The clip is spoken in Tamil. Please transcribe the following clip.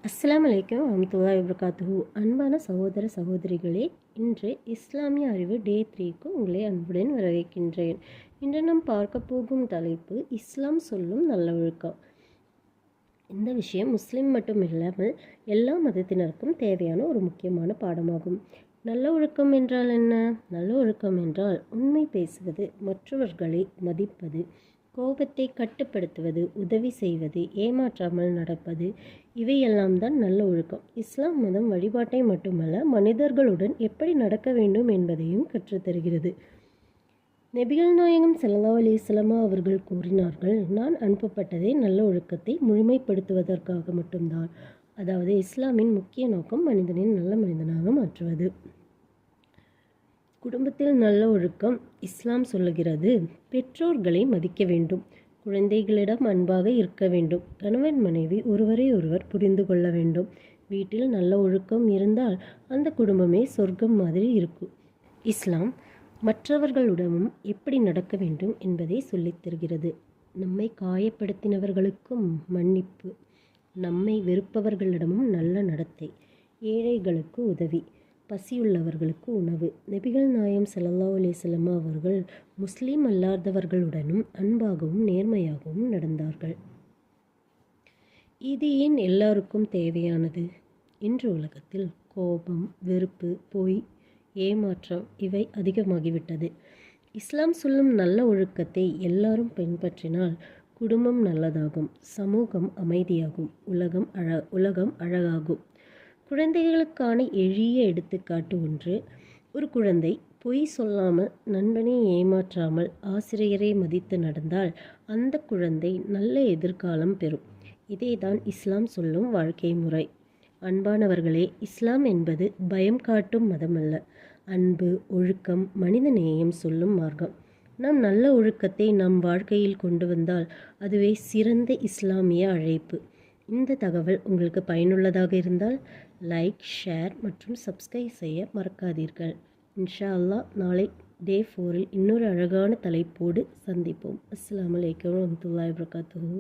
அஸ்ஸலாமு அலைக்கும் வரமத்துல்லாஹி வபரகாத்துஹு. அன்பான சகோதர சகோதரிகளே, இன்று இஸ்லாமிய அறிவு டே 3க்கு உங்களை அன்புடன் வரவேற்கின்றேன். இன்று நாம் பார்க்க போகும் தலைப்பு இஸ்லாம் சொல்லும் நல்ல ஒழுக்கம். இந்த விஷயம் முஸ்லிம் மட்டும் இல்லாமல் எல்லா மதத்தினருக்கும் தேவையான ஒரு முக்கியமான பாடமாகும். நல்ல ஒழுக்கம் என்றால் என்ன? நல்ல ஒழுக்கம் என்றால் உண்மை பேசுவது, மற்றவர்களை மதிப்பது, கோபத்தை கட்டுப்படுத்துவது, உதவி செய்வது, ஏமாற்றாமல் நடப்பது, இவையெல்லாம் தான் நல்ல ஒழுக்கம். இஸ்லாம் மதம் வழிபாட்டை மட்டுமல்ல, மனிதர்களுடன் எப்படி நடக்க வேண்டும் என்பதையும் கற்றுத்தருகிறது. நபிகள் நாயகம் ஸல்லல்லாஹு அலைஹி வஸல்லம் அவர்கள் கூறினார்கள், நான் அனுப்பப்பட்டதே நல்ல ஒழுக்கத்தை முழுமைப்படுத்துவதற்காக மட்டும்தான். அதாவது இஸ்லாமின் முக்கிய நோக்கம் மனிதனின் நல்ல மனிதனாக மாற்றுவது. குடும்பத்தில் நல்ல ஒழுக்கம் இஸ்லாம் சொல்லுகிறது, பெற்றோர்களை மதிக்க வேண்டும், குழந்தைகளிடம் அன்பாக இருக்க வேண்டும், கணவன் மனைவி ஒருவரை ஒருவர் புரிந்து கொள்ள வேண்டும். வீட்டில் நல்ல ஒழுக்கம் இருந்தால் அந்த குடும்பமே சொர்க்கம் மாதிரி இருக்கும். இஸ்லாம் மற்றவர்களுடனும் எப்படி நடக்க வேண்டும் என்பதை சொல்லித் தருகிறது. நம்மை காயப்படுத்தினவர்களுக்கும் மன்னிப்பு, நம்மை வெறுப்பவர்களிடமும் நல்ல நடத்தை, ஏழைகளுக்கு உதவி, பசியுள்ளவர்களுக்கு உணவு. நபிகள் நாயகம் ஸல்லல்லாஹு அலைஹி வஸல்லம் அவர்கள் முஸ்லீம் அல்லாதவர்களுடனும் அன்பாகவும் நேர்மையாகவும் நடந்தார்கள். இது ஏன் எல்லாருக்கும் தேவையானது? இன்று உலகத்தில் கோபம், வெறுப்பு, பொய், ஏமாற்றம் இவை அதிகமாகிவிட்டது. இஸ்லாம் சொல்லும் நல்ல ஒழுக்கத்தை எல்லாரும் பின்பற்றினால் குடும்பம் நல்லதாகும், சமூகம் அமைதியாகும், உலகம் அழகாகும். குழந்தைகளுக்கான எளிய எடுத்துக்காட்டு ஒன்று. ஒரு குழந்தை பொய் சொல்லாமல், நண்பனை ஏமாற்றாமல், ஆசிரியரை மதித்து நடந்தால் அந்த குழந்தை நல்ல எதிர்காலம் பெறும். இதேதான் இஸ்லாம் சொல்லும் வாழ்க்கை முறை. அன்பானவர்களே, இஸ்லாம் என்பது பயம் காட்டும் மதமல்ல, அன்பு, ஒழுக்கம், மனித நேயம் சொல்லும் மார்க்கம். நாம் நல்ல ஒழுக்கத்தை நம் வாழ்க்கையில் கொண்டு வந்தால் அதுவே சிறந்த இஸ்லாமிய அழைப்பு. இந்த தகவல் உங்களுக்கு பயனுள்ளதாக இருந்தால் லைக், ஷேர் மற்றும் சப்ஸ்கிரைப் செய்ய மறக்காதீர்கள். இன்ஷா அல்லாஹ் நாளை டே 4ல் இன்னொரு அழகான தலைப்போடு சந்திப்போம். அஸ்ஸலாமு அலைக்கும் வரமத்துல்லாஹி வபரகாத்துஹு.